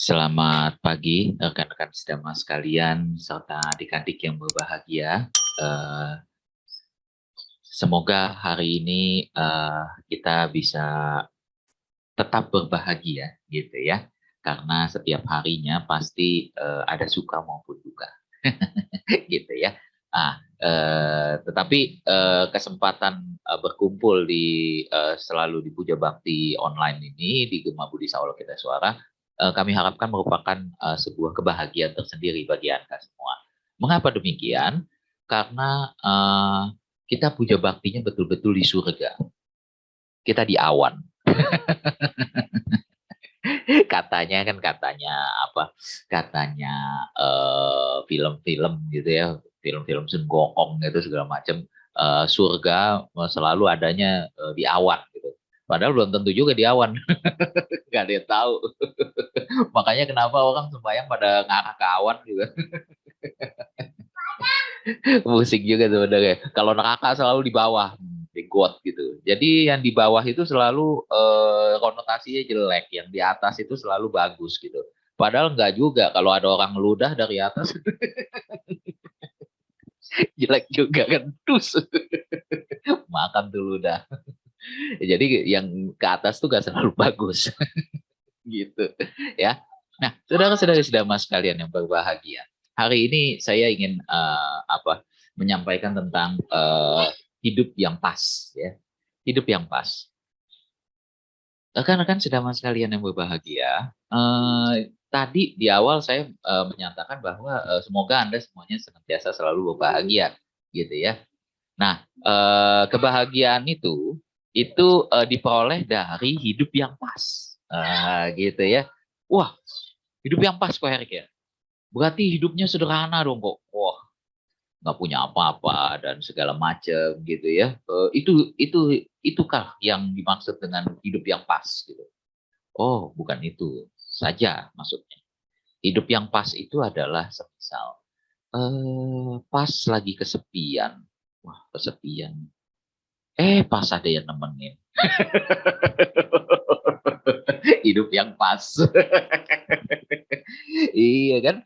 Selamat pagi, rekan-rekan sedama sekalian, serta adik-adik yang berbahagia. Eh, Semoga hari ini kita bisa tetap berbahagia, gitu ya. Karena setiap harinya pasti ada suka maupun duka, gitu ya. Tetapi kesempatan berkumpul selalu di Puja Bakti online ini di Gema Budi Sawalokita Suara, kami harapkan merupakan sebuah kebahagiaan tersendiri bagi Anda semua. Mengapa demikian? Karena kita puja baktinya betul-betul di surga. Kita di awan. Katanya apa? Katanya film-film gitu ya, film-film Sun Gokong itu segala macam, surga selalu adanya di awan gitu. Padahal belum tentu juga di awan, nggak ada yang tahu. Makanya kenapa orang sembahyang pada ngarah ke awan juga. Musik juga sebenarnya. Kalau neraka selalu di bawah, di got gitu. Jadi yang di bawah itu selalu konotasinya jelek, yang di atas itu selalu bagus gitu. Padahal enggak juga. Kalau ada orang meludah dari atas, jelek juga kan. Dus. Makan tuh ludah. Jadi yang ke atas tuh gak selalu bagus. Gitu ya. Nah, saudara-saudari sedama sekalian yang berbahagia. Hari ini saya ingin menyampaikan tentang hidup yang pas ya. Hidup yang pas. Rekan-rekan sedama sekalian yang berbahagia, tadi di awal saya menyatakan bahwa semoga Anda semuanya senantiasa selalu berbahagia gitu ya. Nah, kebahagiaan itu diperoleh dari hidup yang pas. Gitu ya. Wah, hidup yang pas kok Erik ya. Berarti hidupnya sederhana dong kok. Wah, nggak punya apa-apa dan segala macam gitu ya. Itukah yang dimaksud dengan hidup yang pas gitu? Oh, bukan itu saja maksudnya. Hidup yang pas itu adalah semisal pas lagi kesepian. Wah, kesepian. Pas ada yang nemenin. Hidup yang pas. Iya kan?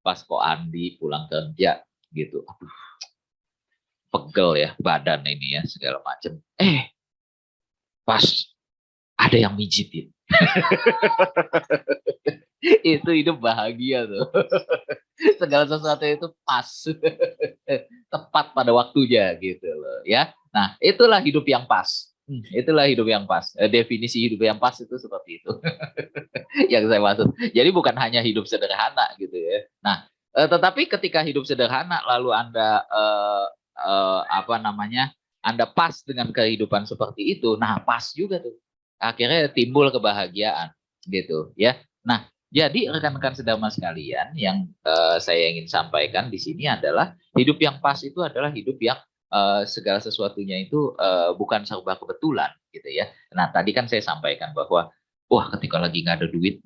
Pas kok Andi pulang kerja gitu. Aduh, pegel ya badan ini ya segala macam. Pas ada yang mijitin. Itu hidup bahagia tuh. Segala sesuatu itu pas. Tepat pada waktunya gitu loh ya. Nah, itulah hidup yang pas. Itulah hidup yang pas. Definisi hidup yang pas itu seperti itu. Yang saya maksud. Jadi bukan hanya hidup sederhana gitu ya. Nah, tetapi ketika hidup sederhana lalu Anda Anda pas dengan kehidupan seperti itu, nah pas juga tuh. Akhirnya timbul kebahagiaan gitu ya. Nah, jadi rekan-rekan sedama sekalian yang saya ingin sampaikan di sini adalah hidup yang pas itu adalah hidup yang segala sesuatunya itu bukan serba kebetulan gitu ya. Nah, tadi kan saya sampaikan bahwa wah ketika lagi nggak ada duit,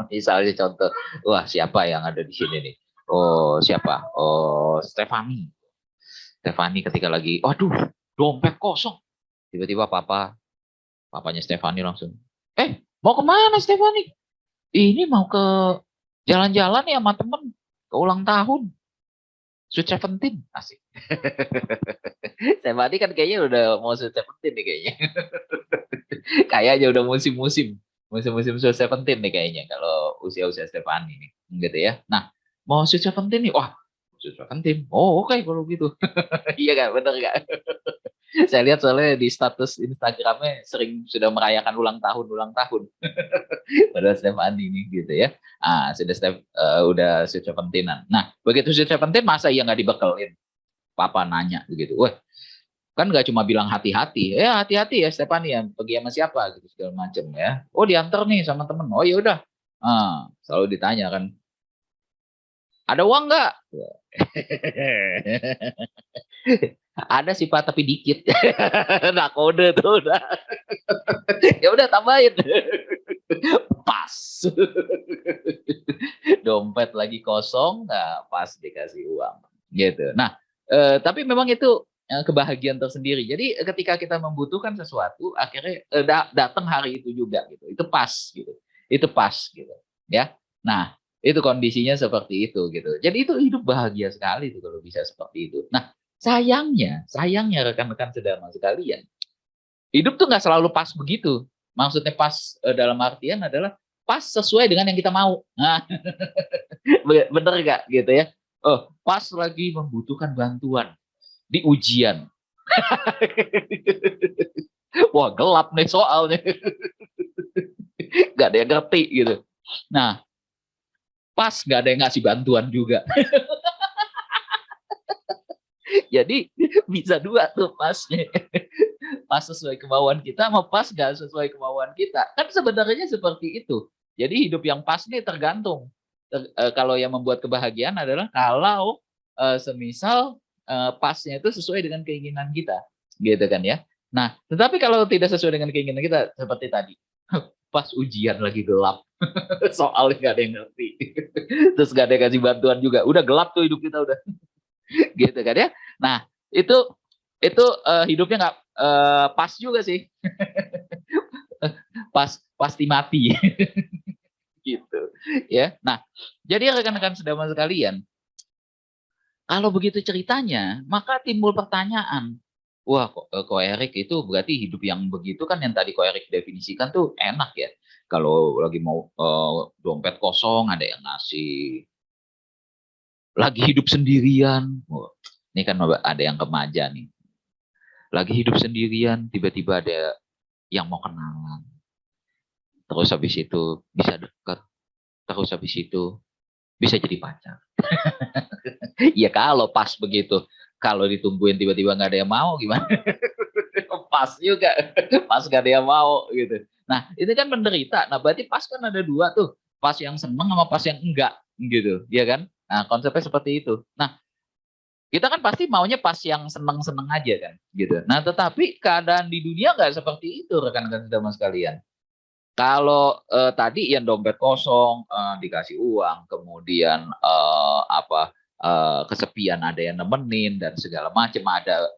misalnya contoh, wah siapa yang ada di sini nih? Oh siapa? Oh Stefani. Stefani ketika lagi, waduh dompet kosong. Tiba-tiba papanya Stefani langsung, mau kemana Stefani? Ini mau ke jalan-jalan ya sama temen, ke ulang tahun. Sweet Seventeen, asik. Stefani kan kayaknya udah mau Sweet Seventeen nih kayaknya. Kayaknya udah musim-musim Sweet Seventeen nih kayaknya kalau usia-usia Stefani nih gitu ya. Nah, mau Sweet Seventeen nih, wah Sweet Seventeen, oh oke kalau gitu. Iya kan, bener gak? Saya lihat soalnya di status Instagramnya sering sudah merayakan ulang tahun pada Stefani nih gitu ya. Udah Sweet Seventeenan. Nah, begitu Sweet Seventeen masa iya nggak dibekelin? Papa nanya begitu. Wah, kan nggak cuma bilang hati-hati, ya hati-hati ya Stefani ya, pergi sama siapa gitu segala macam ya. Oh diantar nih sama temen, oh ya udah. Selalu ditanya kan, ada uang nggak? Ada sih Pak tapi dikit. Nah kode tuh udah. Ya udah tambahin. Pas. Dompet lagi kosong, nah pas dikasih uang. Gitu. Nah, tapi memang itu kebahagiaan tersendiri. Jadi ketika kita membutuhkan sesuatu, akhirnya datang hari itu juga gitu. Itu pas gitu. Itu pas gitu. ya. Nah, itu kondisinya seperti itu gitu. Jadi itu hidup bahagia sekali tuh kalau bisa seperti itu. Nah, sayangnya rekan-rekan sedama sekalian, hidup tuh nggak selalu pas begitu. Maksudnya pas dalam artian adalah pas sesuai dengan yang kita mau. Nah, bener nggak gitu ya? Oh, pas lagi membutuhkan bantuan di ujian. Wah, gelap nih soalnya. Gak ada yang ngerti gitu. Nah, pas gak ada yang ngasih bantuan juga. Jadi bisa dua tuh pasnya. Pas sesuai kemauan kita sama pas gak sesuai kemauan kita. Kan sebenarnya seperti itu. Jadi hidup yang pas nih tergantung. Kalau yang membuat kebahagiaan adalah kalau semisal pasnya itu sesuai dengan keinginan kita. Gitu kan ya. Nah, tetapi kalau tidak sesuai dengan keinginan kita seperti tadi. Pas ujian lagi gelap. Soalnya gak ada yang ngerti. Terus gak ada yang kasih bantuan juga. Udah gelap tuh hidup kita udah. Gitu kan ya. Nah, itu hidupnya nggak pas juga sih. Pasti mati. Gitu ya. Nah, jadi rekan-rekan sedama sekalian, kalau begitu ceritanya, maka timbul pertanyaan. Wah, kok Erik itu berarti hidup yang begitu kan yang tadi kok Erik definisikan tuh enak ya. Kalau lagi mau dompet kosong ada yang ngasih, lagi hidup sendirian. Wah, ini kan ada yang remaja nih. Lagi hidup sendirian, tiba-tiba ada yang mau kenalan. Terus habis itu bisa dekat. Terus habis itu bisa jadi pacar. Ya kalau pas begitu. Kalau ditungguin tiba-tiba nggak ada yang mau gimana? Pas juga. Pas nggak ada yang mau gitu. Nah itu kan menderita. Nah berarti pas kan ada dua tuh. Pas yang seneng sama pas yang enggak gitu. Ya kan? Nah konsepnya seperti itu. Nah kita kan pasti maunya pas yang seneng-seneng aja kan gitu. Nah tetapi keadaan di dunia nggak seperti itu rekan-rekan sedama sekalian. Kalau tadi yang dompet kosong dikasih uang, kemudian kesepian ada yang nemenin dan segala macam, ada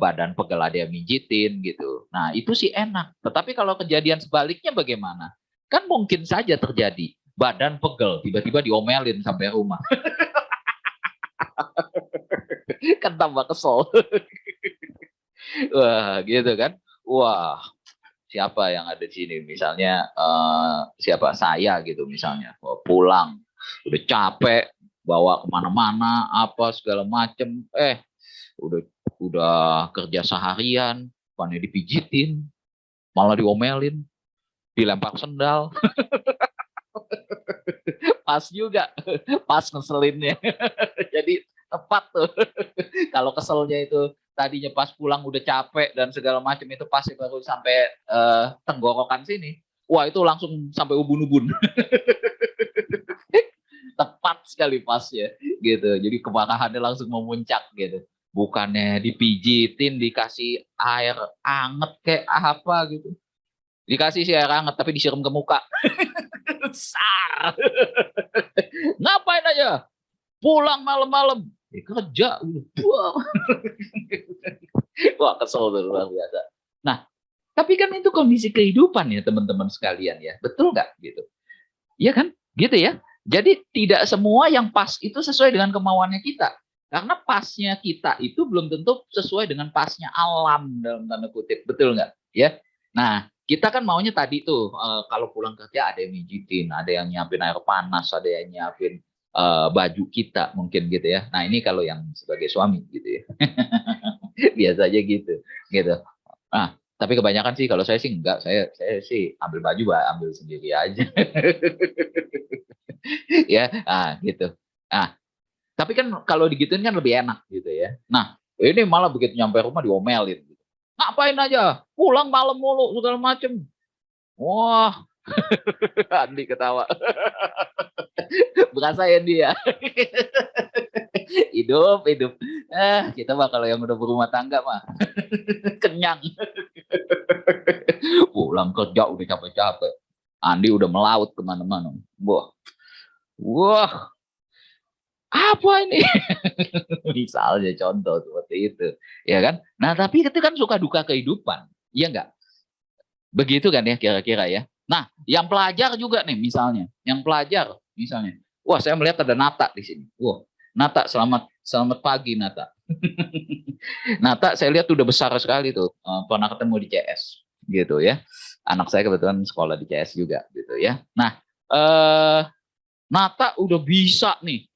badan pegel ada yang mijitin gitu. Nah itu sih enak. Tetapi kalau kejadian sebaliknya bagaimana? Kan mungkin saja terjadi badan pegel tiba-tiba diomelin sampai rumah. Kan tambah kesel. Wah gitu kan. Wah siapa yang ada di sini misalnya siapa saya gitu misalnya pulang udah capek bawa kemana-mana apa segala macem udah udah kerja seharian pannya dipijitin malah diomelin dilempar sendal. Pas juga pas ngeselinnya. Jadi tepat tuh. Kalau keselnya itu tadinya pas pulang udah capek dan segala macam itu pasti baru sampai tenggorokan sini. Wah itu langsung sampai ubun-ubun. Tepat sekali pas ya gitu. Jadi kemarahannya langsung memuncak gitu. Bukannya dipijitin, dikasih air anget kayak apa gitu. Dikasih si air anget tapi disiram ke muka. Sar. Ngapain aja? Pulang malam-malam. Kerja. Wah kesel tuh luar biasa. Nah, tapi kan itu kondisi kehidupan ya teman-teman sekalian ya. Betul nggak gitu? Iya kan? Gitu ya. Jadi tidak semua yang pas itu sesuai dengan kemauannya kita. Karena pasnya kita itu belum tentu sesuai dengan pasnya alam dalam tanda kutip. Betul nggak? Ya. Nah, kita kan maunya tadi tuh kalau pulang kerja ada yang mijitin, ada yang nyiapin air panas, ada yang nyiapin baju kita mungkin gitu ya. Nah, ini kalau yang sebagai suami gitu ya. Biasanya gitu. Gitu. Nah, tapi kebanyakan sih kalau saya sih enggak, saya sih ambil baju ambil sendiri aja. Ya, gitu. Ah, tapi kan kalau digituin kan lebih enak gitu ya. Nah, ini malah begitu nyampe rumah diomelin gitu. Ngapain aja? Pulang malam mulu segala macem. Wah, Andi ketawa. Berasain dia. Hidup. Kita mah kalau yang udah berumah tangga mah kenyang. Pulang kerja udah capek-capek. Andi udah melaut kemana-mana. Wah, apa ini? Misalnya contoh seperti itu, ya kan? Nah, tapi itu kan suka duka kehidupan, iya nggak? Begitu kan ya kira-kira ya. Nah, yang pelajar juga nih misalnya, wah saya melihat ada Nata di sini. Wah, Nata, selamat pagi Nata. Nata saya lihat udah besar sekali tuh, pernah ketemu di CS gitu ya. Anak saya kebetulan sekolah di CS juga gitu ya. Nah, Nata udah bisa nih,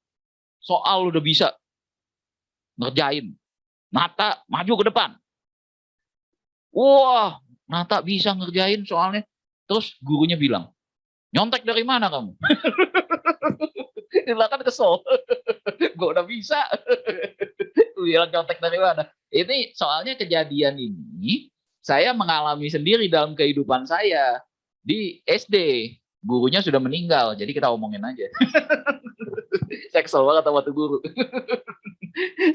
soal udah bisa ngerjain. Nata maju ke depan. Wah, Nata bisa ngerjain soalnya. Terus gurunya bilang, nyontek dari mana kamu? Di belakang kesel. Gue udah bisa. Bilang nyontek dari mana? Ini soalnya kejadian ini saya mengalami sendiri dalam kehidupan saya di SD. Gurunya sudah meninggal, jadi kita omongin aja. Saya kesel banget sama tuh guru.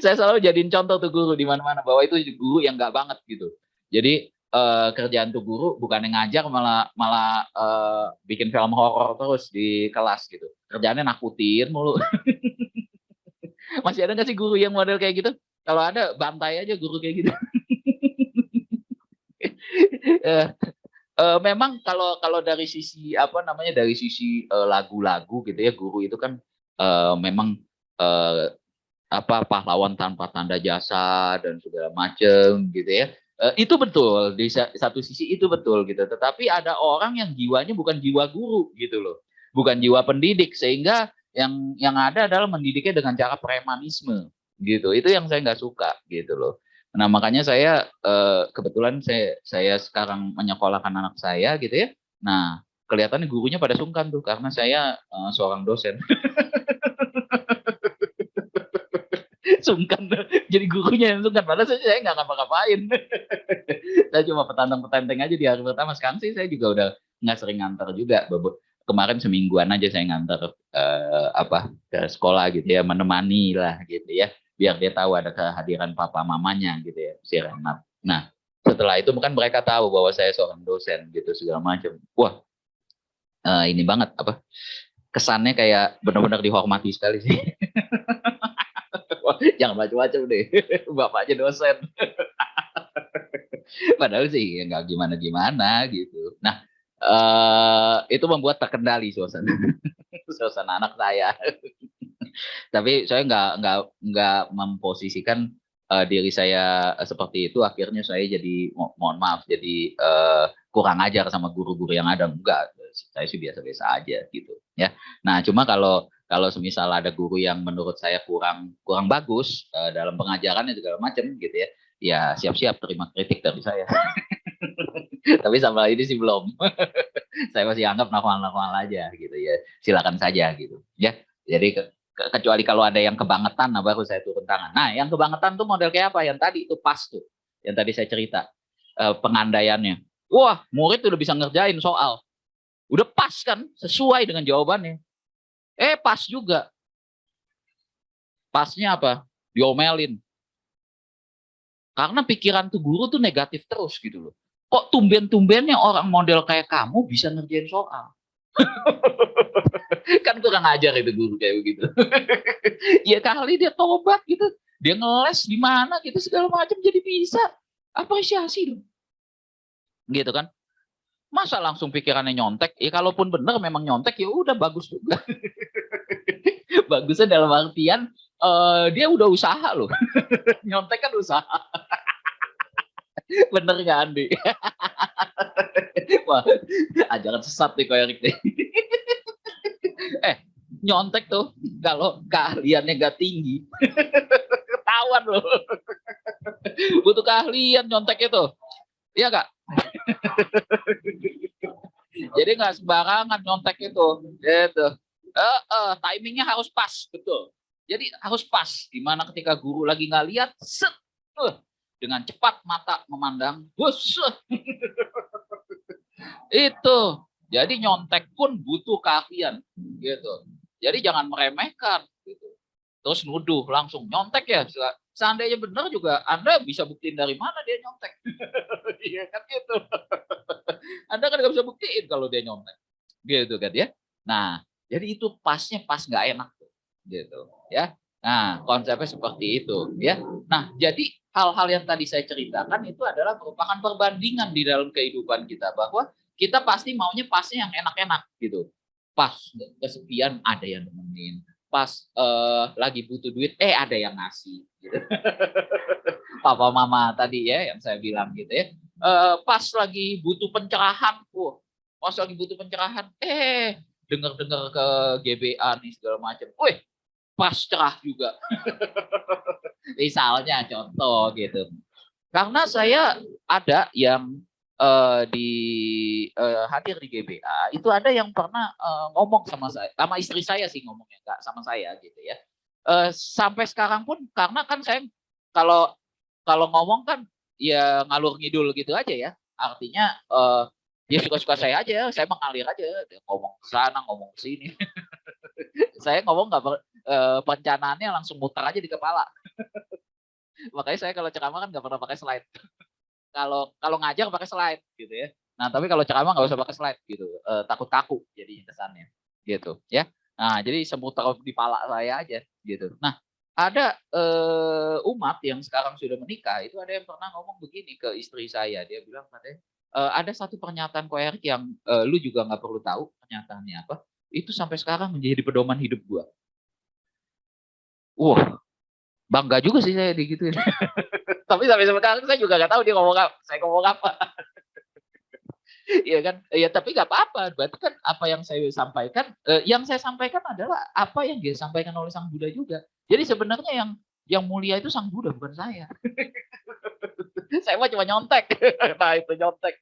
Saya selalu jadiin contoh tuh guru di mana-mana bahwa itu guru yang nggak banget gitu. Jadi kerjaan tuh guru bukan yang ngajar, malah malah bikin film horor terus di kelas gitu. Kerjaannya nakutin mulu. Masih ada nggak sih guru yang model kayak gitu? Kalau ada, bantai aja guru kayak gitu. Memang kalau kalau dari sisi apa namanya, dari sisi lagu-lagu gitu ya, guru itu kan memang uh, apa, pahlawan tanpa tanda jasa dan segala macem gitu ya. Itu betul, di satu sisi itu betul gitu. Tetapi ada orang yang jiwanya bukan jiwa guru gitu loh, bukan jiwa pendidik, sehingga yang ada adalah mendidiknya dengan cara premanisme gitu. Itu yang saya nggak suka gitu loh. Nah makanya saya kebetulan saya sekarang menyekolahkan anak saya gitu ya. Nah kelihatannya gurunya pada sungkan tuh karena saya seorang dosen. Sungkan jadi gurunya yang sungkan, padahal saya nggak ngapa-ngapain. Saya cuma petantang-petanteng aja di hari pertama. Sekarang sih saya juga udah nggak sering nganter juga. Kemarin semingguan aja saya nganter apa ke sekolah gitu ya, menemani lah gitu ya, biar dia tahu ada kehadiran papa mamanya gitu ya, si Renat. Nah setelah itu bukan mereka tahu bahwa saya seorang dosen gitu segala macam. Wah, ini banget apa, kesannya kayak benar-benar dihormati sekali sih. Jangan macam-macam deh, bapaknya dosen. Padahal sih ya nggak gimana-gimana gitu. Nah, itu membuat terkendali suasana suasana anak saya. Tapi saya nggak memposisikan diri saya seperti itu. Akhirnya saya jadi mohon maaf, jadi kurang ajar sama guru-guru yang ada. Enggak, saya sih biasa-biasa aja gitu ya. Nah, cuma kalau kalau semisal ada guru yang menurut saya kurang kurang bagus dalam pengajaran dan segala macam gitu ya, ya siap-siap terima kritik dari saya. Tapi sama ini sih belum. Saya masih anggap normal-normal aja gitu ya. Silakan saja gitu ya. Jadi kecuali kalau ada yang kebangetan, nah baru saya turun tangan. Nah, yang kebangetan tuh model kayak apa? Yang tadi itu pas tuh. Yang tadi saya cerita pengandaiannya. Wah, murid udah bisa ngerjain soal. Udah pas kan, sesuai dengan jawabannya. Pas juga. Pasnya apa? Diomelin. Karena pikiran tuh guru tuh negatif terus gitu loh. Kok tumben-tumbennya orang model kayak kamu bisa ngerjain soal? Kan kurang ajar itu guru kayak begitu. Ya kali dia tobat gitu, dia ngeles di mana gitu segala macam jadi bisa. Apresiasi dong. Gitu kan. Masa langsung pikirannya nyontek? Ya kalaupun benar memang nyontek ya udah bagus juga. Bagusnya dalam artian dia udah usaha loh. Nyontek kan usaha. Bener nggak Andi? Wah, ajaran sesat nih kayak gitu. Nyontek tuh kalau keahliannya nggak tinggi, ketahuan loh. Butuh keahlian nyontek itu. Iya nggak? Jadi nggak sembarangan nyontek itu. Gitu. Timingnya harus pas, betul. Jadi harus pas. Dimana ketika guru lagi nggak lihat, set, dengan cepat mata memandang, bus. Itu. Jadi nyontek pun butuh keahlian, gitu. Jadi jangan meremehkan, gitu. Terus nuduh langsung nyontek ya. Seandainya benar juga, Anda bisa buktiin dari mana dia nyontek. Iya kan gitu. Anda kan nggak bisa buktiin kalau dia nyontek, gitu kan ya. Nah, jadi itu pasnya pas nggak enak, gitu ya. Nah, konsepnya seperti itu ya. Nah, jadi hal-hal yang tadi saya ceritakan itu adalah merupakan perbandingan di dalam kehidupan kita bahwa kita pasti maunya pasnya yang enak-enak gitu. Pas kesepian ada yang nemenin, pas lagi butuh duit ada yang ngasih gitu. Papa mama tadi ya yang saya bilang gitu ya. Pas lagi butuh pencerahan, pas lagi butuh pencerahan, dengar-dengar ke GBA nih segala macam. Wih, pas cerah juga. Misalnya contoh gitu. Karena saya ada yang di hadir di GBA itu ada yang pernah ngomong sama saya, sama istri saya sih ngomongnya, nggak sama saya gitu ya. Sampai sekarang pun karena kan saya kalau kalau ngomong kan ya ngalur ngidul gitu aja ya. Artinya dia suka-suka saya aja, saya mengalir aja, dia ngomong ke sana, ngomong ke sini. Saya ngomong nggak perencanaannya langsung muter aja di kepala. Makanya saya kalau ceramah kan nggak pernah pakai slide. Kalau ngajar pakai slide gitu ya. Nah, tapi kalau ceramah nggak usah pakai slide gitu. Takut kaku jadi kesannya gitu ya. Nah, jadi semuter di pala saya aja gitu. Nah, ada umat yang sekarang sudah menikah itu ada yang pernah ngomong begini ke istri saya. Dia bilang katanya ada satu pernyataan Ko Erik yang lu juga nggak perlu tahu pernyataannya apa. Itu sampai sekarang menjadi pedoman hidup gua. Wah, bangga juga sih saya digituin. Tapi sampai sekarang saya juga nggak tahu dia ngomong apa. Saya ngomong apa. Iya kan? Ya tapi nggak apa-apa. Berarti kan apa yang saya sampaikan adalah apa yang dia sampaikan oleh Sang Buddha juga. Jadi sebenarnya yang mulia itu Sang Buddha bukan saya. Saya mah cuma nyontek. Nah itu nyontek.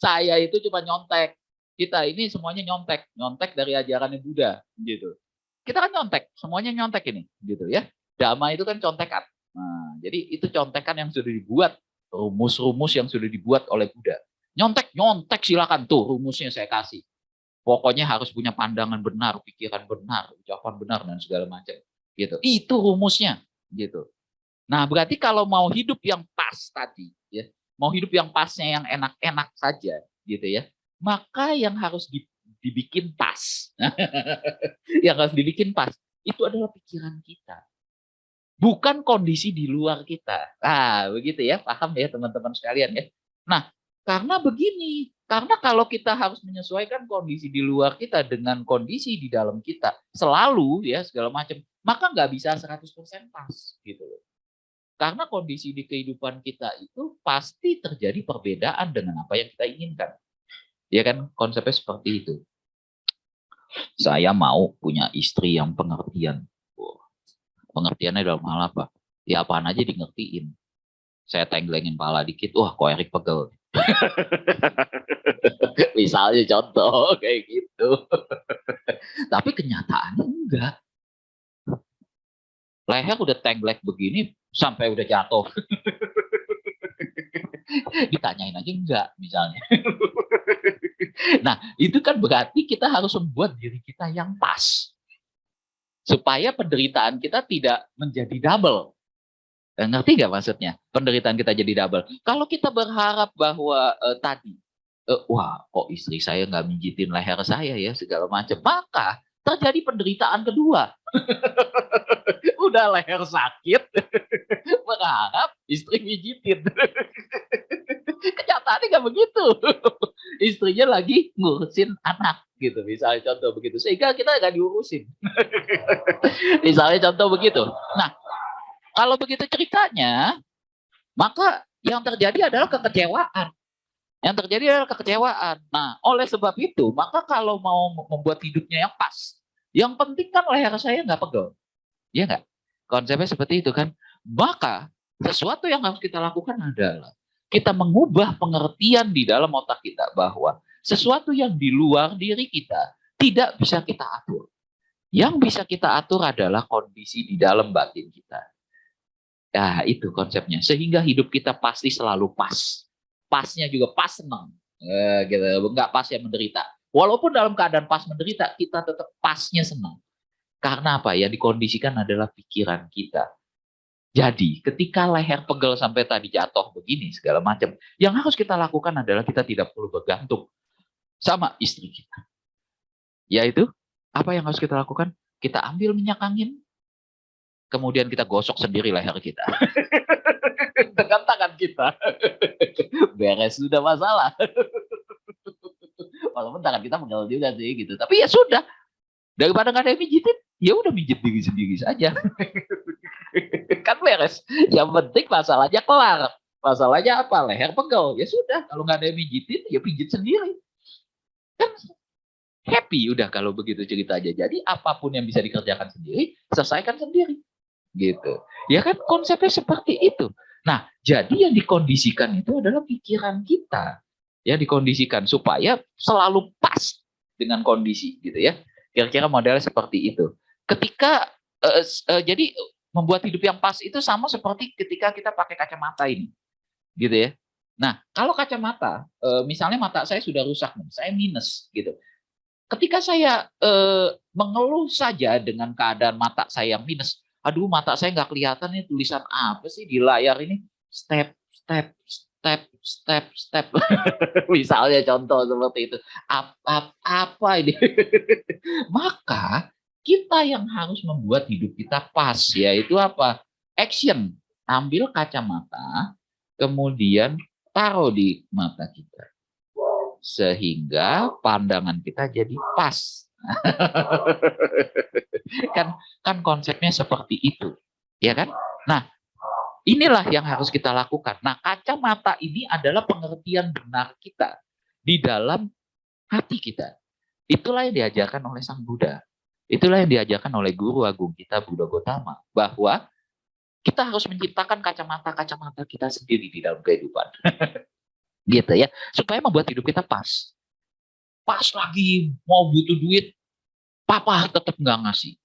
Saya itu cuma nyontek. Kita ini semuanya nyontek, nyontek dari ajarannya Buddha gitu. Kita kan nyontek, semuanya nyontek ini gitu ya. Dhamma itu kan contekan. Nah, jadi itu contekan yang sudah dibuat, rumus-rumus yang sudah dibuat oleh Buddha. Nyontek, nyontek silakan tuh rumusnya saya kasih. Pokoknya harus punya pandangan benar, pikiran benar, ucapan benar dan segala macam. Gitu. Itu rumusnya gitu. Nah, berarti kalau mau hidup yang pas tadi, ya, mau hidup yang pasnya yang enak-enak saja, gitu ya, maka yang harus dibikin pas, yang harus dibikin pas, itu adalah pikiran kita, bukan kondisi di luar kita. Ah, begitu ya, paham ya teman-teman sekalian ya. Nah, karena begini, karena kalau kita harus menyesuaikan kondisi di luar kita dengan kondisi di dalam kita, selalu ya segala macam, maka nggak bisa 100% pas, gitu loh. Karena kondisi di kehidupan kita itu pasti terjadi perbedaan dengan apa yang kita inginkan. Ya kan, konsepnya seperti itu. Saya mau punya istri yang pengertian. Pengertiannya dalam hal apa? Ya apaan aja di ngertiin. Saya tengglengin pala dikit, wah Ko Erik pegel. Misalnya contoh kayak gitu. Tapi kenyataannya enggak. Leher udah tengglek begini sampai udah jatuh. Ditanyain aja enggak misalnya. Nah, itu kan berarti kita harus membuat diri kita yang pas. Supaya penderitaan kita tidak menjadi double. Ngerti nggak maksudnya? Penderitaan kita jadi double. Kalau kita berharap bahwa tadi, wah kok istri saya nggak mijitin leher saya ya, segala macam. Maka terjadi penderitaan kedua. Udah leher sakit, berharap istri mijitin. Kenyataannya nggak begitu. Istrinya lagi ngurusin anak gitu, misalnya contoh begitu, sehingga kita nggak diurusin. Misalnya contoh begitu. Nah, kalau begitu ceritanya, maka yang terjadi adalah kekecewaan. Yang terjadi adalah kekecewaan. Nah, oleh sebab itu, maka kalau mau membuat hidupnya yang pas, yang penting kan leher saya nggak pegel. Iya nggak? Konsepnya seperti itu kan. Maka sesuatu yang harus kita lakukan adalah kita mengubah pengertian di dalam otak kita bahwa sesuatu yang di luar diri kita tidak bisa kita atur. Yang bisa kita atur adalah kondisi di dalam batin kita. Nah, itu konsepnya. Sehingga hidup kita pasti selalu pas. Pasnya juga pas senang. Gitu. Enggak pas yang menderita. Walaupun dalam keadaan pas menderita, kita tetap pasnya senang. Karena apa? Yang dikondisikan adalah pikiran kita. Jadi, ketika leher pegel sampai tadi jatuh begini, segala macam, yang harus kita lakukan adalah kita tidak perlu bergantung sama istri kita. Yaitu, apa yang harus kita lakukan? Kita ambil minyak angin, kemudian kita gosok sendiri leher kita. Dengan tangan kita. Beres sudah masalah. Walaupun tangan kita pegel juga sih gitu. Tapi ya sudah, daripada nggak ada yang mijitin, ya udah mijit diri sendiri saja. Kan beres. Yang penting masalahnya kelar. Masalahnya apa? Leher pegel. Ya sudah, kalau nggak ada yang mijitin, ya pijit sendiri. Kan happy udah kalau begitu ceritanya. Jadi apapun yang bisa dikerjakan sendiri, selesaikan sendiri. Gitu. Ya kan konsepnya seperti itu. Nah, jadi yang dikondisikan itu adalah pikiran kita. Ya dikondisikan supaya selalu pas dengan kondisi gitu ya. Kira-kira modelnya seperti itu. Ketika jadi membuat hidup yang pas itu sama seperti ketika kita pakai kacamata ini. Gitu ya. Nah, kalau kacamata misalnya mata saya sudah rusak nih, saya minus gitu. Ketika saya mengeluh saja dengan keadaan mata saya yang minus, aduh mata saya nggak kelihatan nih tulisan apa sih di layar ini, step, step, step, step, step. Misalnya contoh seperti itu. Apa ini? Maka kita yang harus membuat hidup kita pas, yaitu apa? Action. Ambil kacamata, kemudian taruh di mata kita. Sehingga pandangan kita jadi pas. kan konsepnya seperti itu, ya kan? Nah, inilah yang harus kita lakukan. Nah, kacamata ini adalah pengertian benar kita di dalam hati kita. Itulah yang diajarkan oleh Sang Buddha. Itulah yang diajarkan oleh Guru Agung kita, Buddha Gotama, bahwa kita harus menciptakan kacamata-kacamata kita sendiri di dalam kehidupan. Gitu ya, supaya membuat hidup kita pas. Pas lagi mau butuh duit, papa tetap nggak ngasih.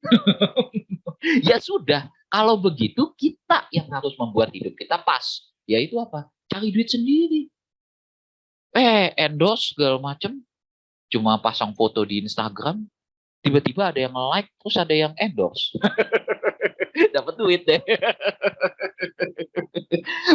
Ya sudah, kalau begitu kita yang harus membuat hidup kita pas. Yaitu apa? Cari duit sendiri. Endorse segala macam, cuma pasang foto di Instagram, tiba-tiba ada yang like, terus ada yang endorse. Dapat duit deh.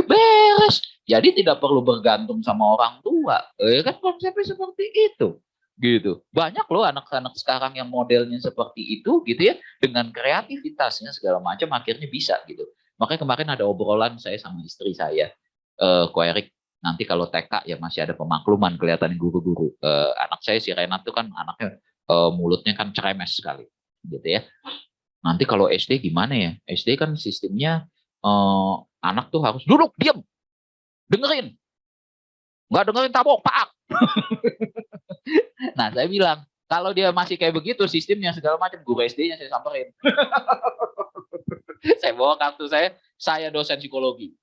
Beres. Jadi tidak perlu bergantung sama orang tua. Kan konsepnya seperti itu. Gitu. Banyak loh anak-anak sekarang yang modelnya seperti itu gitu ya, dengan kreativitasnya segala macam akhirnya bisa gitu. Makanya kemarin ada obrolan saya sama istri saya, Ko Erik, nanti kalau TK ya masih ada pemakluman kelihatan guru-guru. Anak saya si Renat tuh kan anaknya mulutnya kan ceremes sekali gitu ya. Nanti kalau SD gimana ya? SD kan sistemnya anak tuh harus duduk diam, dengerin, nggak dengerin tabok pak. Nah saya bilang kalau dia masih kayak begitu sistemnya segala macam, guru SD-nya saya samperin. Saya bawa kartu saya dosen psikologi.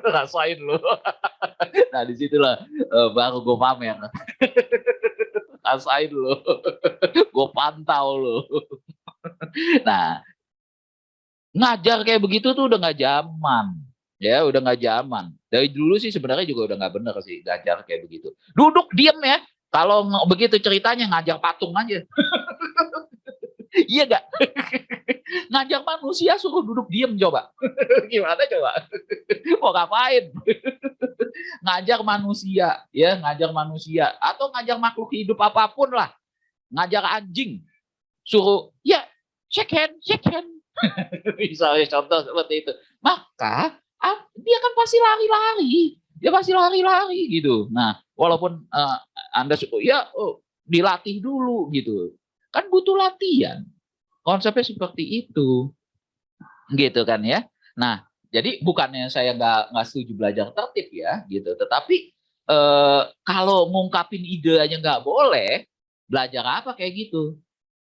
Rasain lo. Nah disitulah baru gue pamer. Rasain lo. Gue pantau lo. Nah ngajar kayak begitu tuh udah nggak zaman. Ya udah nggak zaman. Dari dulu sih sebenarnya juga udah nggak bener sih ngajar kayak begitu. Duduk diem ya. Kalau begitu ceritanya ngajar patung aja. Iya gak? Ngajar manusia suruh duduk diem coba. Gimana coba? Mau ngapain? Ngajar manusia, ya ngajar manusia. Atau ngajar makhluk hidup apapun lah. Ngajar anjing. Suruh, ya shake hand, shake hand. Misalnya contoh seperti itu. Maka dia kan pasti lari-lari. Dia pasti lari-lari gitu. Nah, walaupun Anda ya dilatih dulu gitu. Kan butuh latihan. Konsepnya seperti itu. Gitu kan ya. Nah, jadi bukannya saya nggak setuju belajar tertib ya gitu. Tetapi kalau ngungkapin ide aja nggak boleh, belajar apa kayak gitu.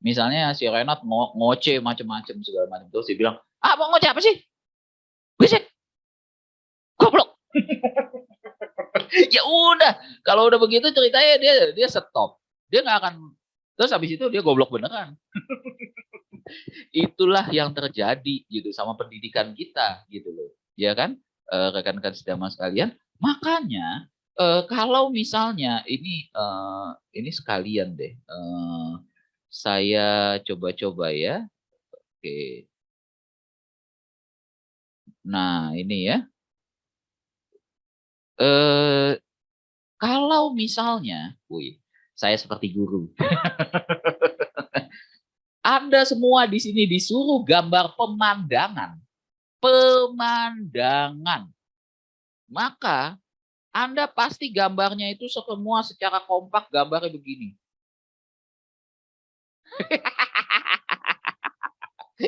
Misalnya si Renat ngoce macam-macam segala macam, terus dia bilang, mau ngoce apa sih? Berisik, goblok. Ya udah, kalau udah begitu ceritanya dia stop, dia nggak akan, terus habis itu dia goblok beneran. Itulah yang terjadi gitu sama pendidikan kita gitu loh, ya kan, rekan-rekan sedama sekalian. Makanya kalau misalnya ini sekalian deh, saya coba-coba ya. Oke. Nah, ini ya. Kalau misalnya, saya seperti guru. Anda semua di sini disuruh gambar pemandangan. Pemandangan. Maka Anda pasti gambarnya itu semua secara kompak gambarnya begini.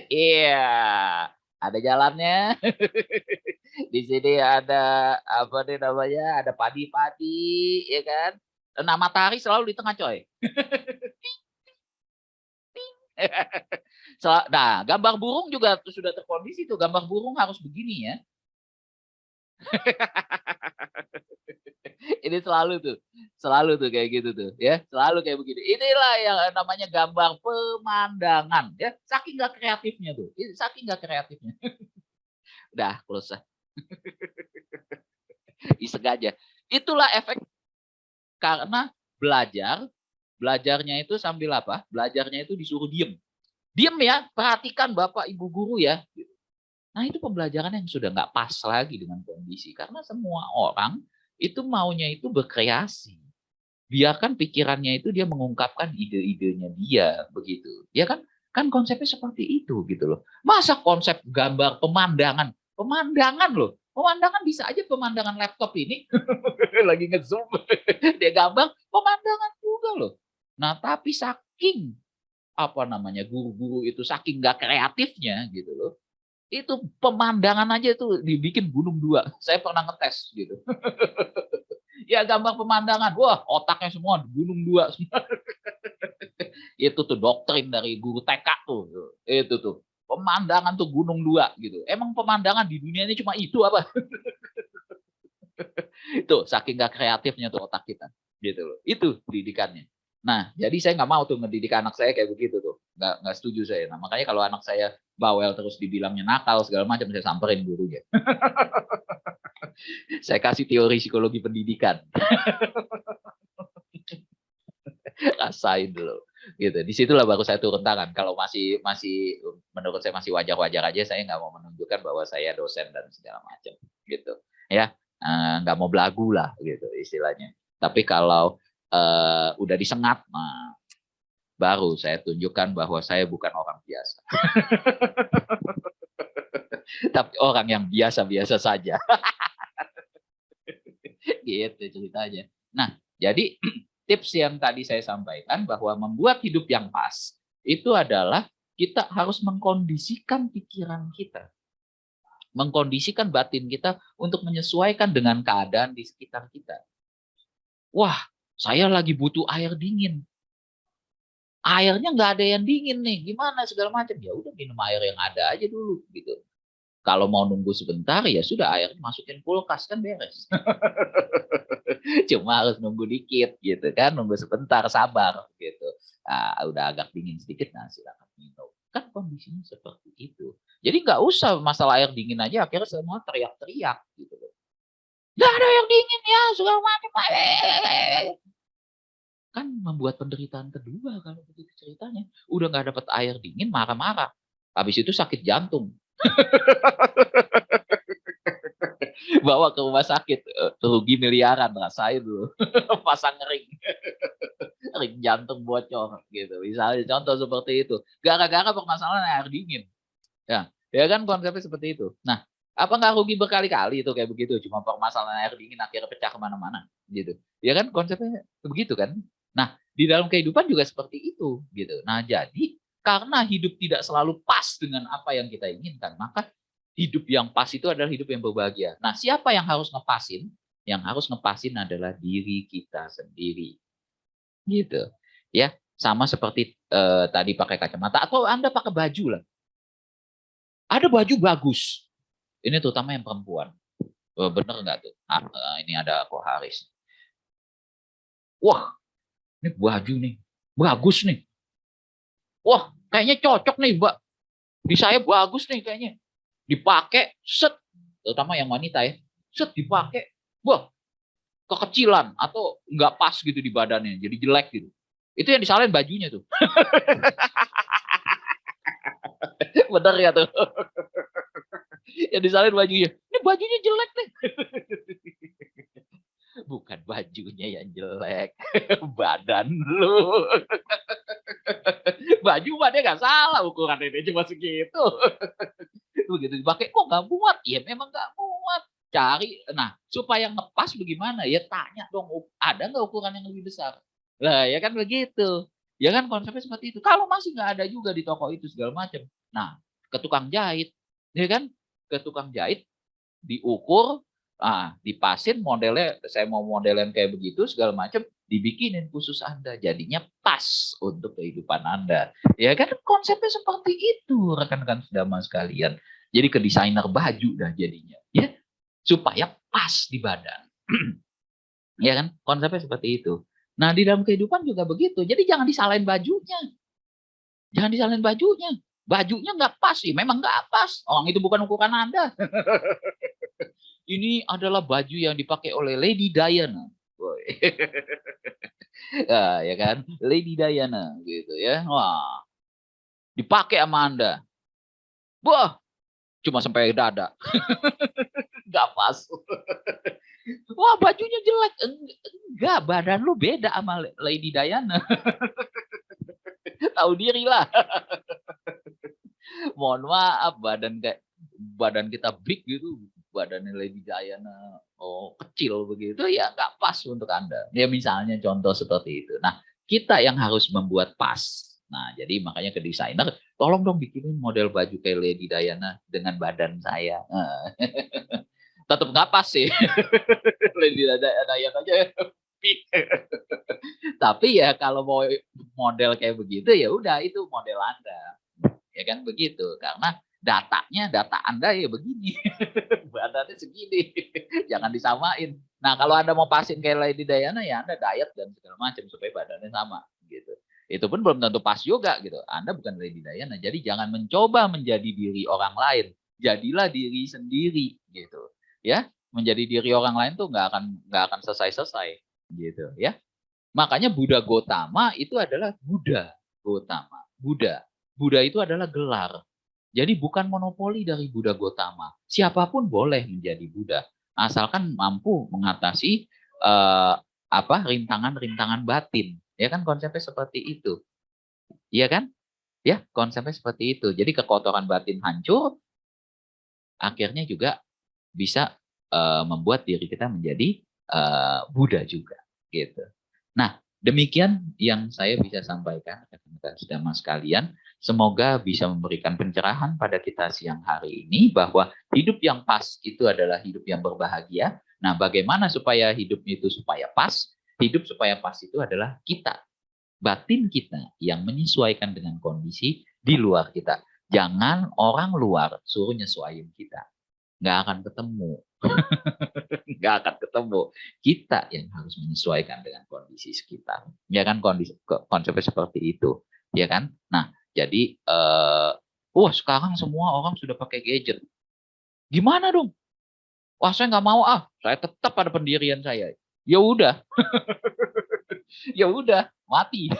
Iya, ada jalannya. Di sini ada apa nih namanya? Ada padi-padi, ya kan? Nah, matahari selalu di tengah, coy. Nah, gambar burung juga sudah terkondisi tuh. Gambar burung harus begini ya. Ini selalu tuh kayak gitu tuh, ya. Selalu kayak begini. Inilah yang namanya gambar pemandangan, ya. Saking nggak kreatifnya tuh. Saking nggak kreatifnya. Udah, close lah. Iseng aja. Itulah efek karena belajarnya itu sambil apa? Belajarnya itu disuruh diem. Diem ya, perhatikan Bapak Ibu guru ya. Nah, itu pembelajaran yang sudah nggak pas lagi dengan kondisi. Karena semua orang itu maunya itu berkreasi. Biarkan pikirannya itu dia mengungkapkan ide-idenya dia, begitu. Ya kan? Kan konsepnya seperti itu gitu loh. Masa konsep gambar pemandangan, pemandangan loh. Pemandangan bisa aja pemandangan laptop ini lagi ngezoom dia gambar pemandangan juga loh. Nah, tapi saking apa namanya guru-guru itu saking nggak kreatifnya gitu loh. Itu pemandangan aja tuh dibikin gunung dua. Saya pernah ngetes gitu. Ya gambar pemandangan, wah otaknya semua gunung dua semua. Itu tuh doktrin dari guru TK tuh. Itu tuh. Pemandangan tuh gunung dua gitu. Emang pemandangan di dunia ini cuma itu apa? Itu saking gak kreatifnya tuh otak kita. Gitu loh. Itu pendidikannya. Nah, jadi saya nggak mau tuh mendidik anak saya kayak begitu tuh. Nggak setuju saya. Nah, makanya kalau anak saya bawel terus dibilangnya nakal segala macam, saya samperin gurunya. Saya kasih teori psikologi pendidikan. Rasain dulu. Gitu. Disitulah baru saya turun tangan. Kalau masih menurut saya masih wajar-wajar aja, saya nggak mau menunjukkan bahwa saya dosen dan segala macam. Gitu. Ya, nggak mau belagu lah gitu istilahnya. Tapi kalau udah disengat, nah, baru saya tunjukkan bahwa saya bukan orang biasa. Tapi orang yang biasa-biasa saja. Gitu ceritanya. Nah, jadi tips yang tadi saya sampaikan bahwa membuat hidup yang pas itu adalah kita harus mengkondisikan pikiran kita, mengkondisikan batin kita untuk menyesuaikan dengan keadaan di sekitar kita. Wah, saya lagi butuh air dingin. Airnya nggak ada yang dingin nih, gimana segala macam. Ya udah minum air yang ada aja dulu gitu. Kalau mau nunggu sebentar ya sudah air masukin kulkas kan beres. Cuma harus nunggu dikit gitu kan, nunggu sebentar sabar gitu. Nah, udah agak dingin sedikit, nah silakan minum. Kan kondisinya seperti itu. Jadi nggak usah masalah air dingin aja akhirnya semua teriak-teriak gitu loh. Nggak ada yang dingin ya, segala macam. Kan membuat penderitaan kedua kalau begitu ceritanya. Udah nggak dapat air dingin, marah-marah. Habis itu sakit jantung. Bawa ke rumah sakit, rugi miliaran, rasain dulu. Pasang ring. Ring jantung bocor gitu. Misalnya contoh seperti itu. Gara-gara permasalahan air dingin. Ya kan konsepnya seperti itu. Nah, apa nggak rugi berkali-kali itu kayak begitu? Cuma permasalahan air dingin akhirnya pecah kemana-mana gitu. Ya kan konsepnya begitu kan? Nah, di dalam kehidupan juga seperti itu gitu. Nah, jadi karena hidup tidak selalu pas dengan apa yang kita inginkan, maka hidup yang pas itu adalah hidup yang berbahagia. Nah, siapa yang harus ngepasin? Yang harus ngepasin adalah diri kita sendiri. Gitu. Ya, sama seperti tadi pakai kacamata atau Anda pakai baju lah. Ada baju bagus. Ini terutama yang perempuan. Bener nggak tuh? Ini ada Ko Haris. Wah, ini baju nih. Bagus nih. Wah, kayaknya cocok nih, Mbak. Di saya bagus nih kayaknya. Dipakai, set. Terutama yang wanita ya. Set, dipakai. Wah, kekecilan. Atau nggak pas gitu di badannya. Jadi jelek gitu. Itu yang disalahin bajunya tuh. Bener ya tuh. Yang disalahin bajunya. Ini bajunya jelek nih. Bukan bajunya yang jelek. Badan lu. Baju mah dia nggak salah, ukuran ini cuma segitu. Begitu dipakai kok nggak muat, ya memang nggak muat. Cari, nah supaya ngepas bagaimana? Ya tanya dong, ada nggak ukuran yang lebih besar? Lah ya kan begitu. Ya kan konsepnya seperti itu. Kalau masih nggak ada juga di toko itu segala macam. Nah, ke tukang jahit, ya kan? Ke tukang jahit diukur, dipasin modelnya, saya mau model yang kayak begitu segala macam, dibikinin khusus Anda, jadinya pas untuk kehidupan Anda. Ya kan konsepnya seperti itu, rekan-rekan sedama sekalian. Jadi ke desainer baju dah jadinya, ya supaya pas di badan. Ya kan konsepnya seperti itu. Nah di dalam kehidupan juga begitu. Jadi jangan disalahin bajunya, jangan disalahin bajunya. Bajunya nggak pas sih, memang nggak pas. Orang itu bukan ukuran Anda. Ini adalah baju yang dipakai oleh Lady Diana. Ya, ya kan, Lady Diana gitu ya. Wah, dipakai sama Anda. Wah, cuma sampai dada. Nggak pas. Wah, bajunya jelek. Enggak, badan lu beda sama Lady Diana. Tahu diri lah. Mohon maaf, badan kita big gitu, badannya Lady Diana kecil begitu, ya nggak pas untuk Anda. Ya misalnya contoh seperti itu. Nah, kita yang harus membuat pas. Nah, jadi makanya ke desainer, tolong dong bikinin model baju kayak Lady Diana dengan badan saya. Tetap nggak pas sih. Lady Diana aja big. Tapi ya kalau mau model kayak begitu ya udah itu model Anda. Ya kan begitu. Karena data Anda ya begini. Badannya segini. Jangan disamain. Nah, kalau Anda mau pasin kayak Lady Diana ya Anda diet dan segala macam supaya badannya sama gitu. Itu pun belum tentu pas juga gitu. Anda bukan Lady Diana. Jadi jangan mencoba menjadi diri orang lain. Jadilah diri sendiri gitu. Ya, menjadi diri orang lain tuh nggak akan selesai-selesai gitu ya. Makanya Buddha Gotama itu adalah Buddha Gotama. Buddha. Buddha itu adalah gelar. Jadi bukan monopoli dari Buddha Gotama. Siapapun boleh menjadi Buddha, asalkan mampu mengatasi rintangan-rintangan batin. Ya kan konsepnya seperti itu. Iya kan? Ya, konsepnya seperti itu. Jadi kekotoran batin hancur, akhirnya juga bisa membuat diri kita menjadi Buddha juga, gitu. Nah, demikian yang saya bisa sampaikan rekan-rekan sedama sekalian. Semoga bisa memberikan pencerahan pada kita siang hari ini bahwa hidup yang pas itu adalah hidup yang berbahagia. Nah, bagaimana supaya hidup itu supaya pas? Hidup supaya pas itu adalah kita, batin kita yang menyesuaikan dengan kondisi di luar kita. Jangan orang luar suruh nyesuaiin kita. Nggak akan ketemu. Nggak akan ketemu. Kita yang harus menyesuaikan dengan kondisi sekitar. Ya kan konsepnya seperti itu. Ya kan? Nah, jadi sekarang semua orang sudah pakai gadget. Gimana dong? Wah, saya nggak mau saya tetap pada pendirian saya. Ya udah, ya udah, mati.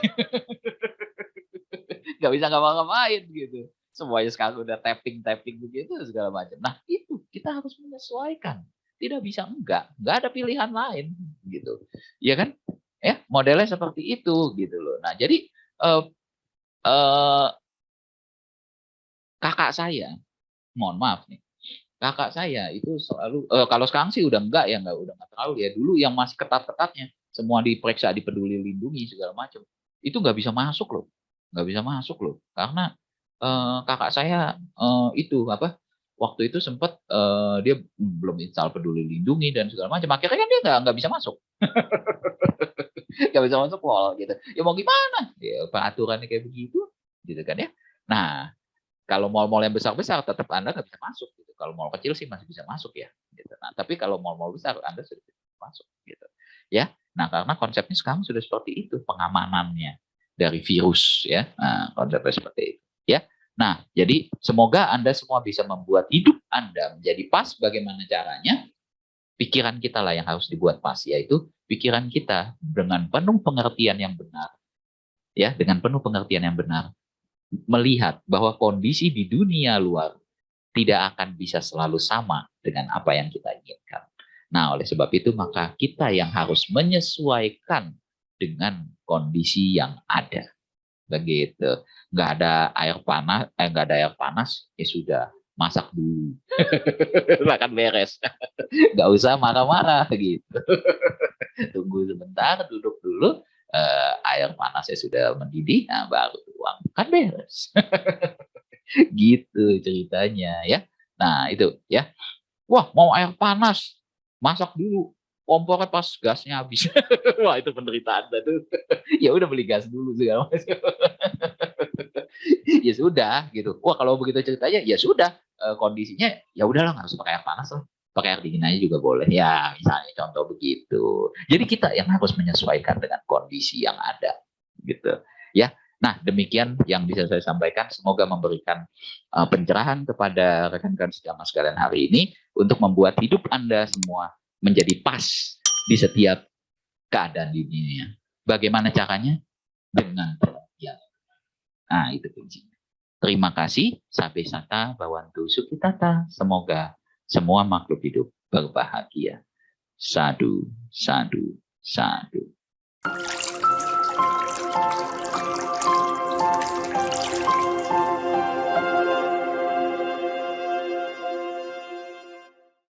Nggak bisa ngapa-ngapain gitu. Semuanya sekarang udah tapping begitu segala macam. Nah, itu kita harus menyesuaikan. Tidak bisa enggak ada pilihan lain gitu. Iya kan? Ya, modelnya seperti itu gitu loh. Nah, jadi eh, eh, kakak saya, mohon maaf nih. Kakak saya itu selalu kalau sekarang sih udah enggak terlalu ya. Dulu yang masih ketat-ketatnya, semua diperiksa di Peduli Lindungi segala macam. Itu nggak bisa masuk loh. Nggak bisa masuk loh. Karena kakak saya itu apa? Waktu itu sempat dia belum install Peduli Lindungi dan segala macam. Akhirnya kan dia nggak bisa masuk. Nggak bisa masuk mall gitu. Ya mau gimana? Ya, peraturannya kayak begitu gitu kan ya. Nah, kalau mal-mal yang besar-besar tetap Anda nggak bisa masuk gitu. Kalau mal kecil sih masih bisa masuk ya. Gitu. Nah, tapi kalau mal-mal besar Anda sudah bisa masuk gitu. Ya. Nah, karena konsepnya sekarang sudah seperti itu pengamanannya dari virus ya. Nah, konsepnya seperti itu ya. Nah, jadi semoga Anda semua bisa membuat hidup Anda menjadi pas. Bagaimana caranya? Pikiran kita lah yang harus dibuat pas, yaitu pikiran kita dengan penuh pengertian yang benar. Ya, dengan penuh pengertian yang benar melihat bahwa kondisi di dunia luar tidak akan bisa selalu sama dengan apa yang kita inginkan. Nah, oleh sebab itu maka kita yang harus menyesuaikan dengan kondisi yang ada. Begitu. Nggak ada air panas, ya sudah. masak dulu. Makan beres. Nggak usah marah-marah gitu. Tunggu sebentar, duduk dulu. Air panasnya sudah mendidih, nah baru tuang. Kan beres. Gitu ceritanya ya. Nah itu ya. Wah mau air panas, masak dulu. Kompornya pas gasnya habis. Wah itu penderitaan tuh. Ya udah beli gas dulu segala macam. Ya sudah gitu. Wah kalau begitu ceritanya ya sudah. Kondisinya ya udahlah nggak usah pakai air panas lah. Pakai air dingin aja juga boleh. Ya misalnya contoh begitu. Jadi kita yang harus menyesuaikan dengan kondisi yang ada gitu. Ya. Nah, demikian yang bisa saya sampaikan. Semoga memberikan pencerahan kepada rekan-rekan sejamaah sekalian hari ini untuk membuat hidup Anda semua menjadi pas di setiap keadaan di dunia. Bagaimana caranya? Dengan perhatian. Nah, itu kuncinya. Terima kasih. Sabe sata bawantu sukitata. Semoga semua makhluk hidup berbahagia. Sadu, sadu, sadu.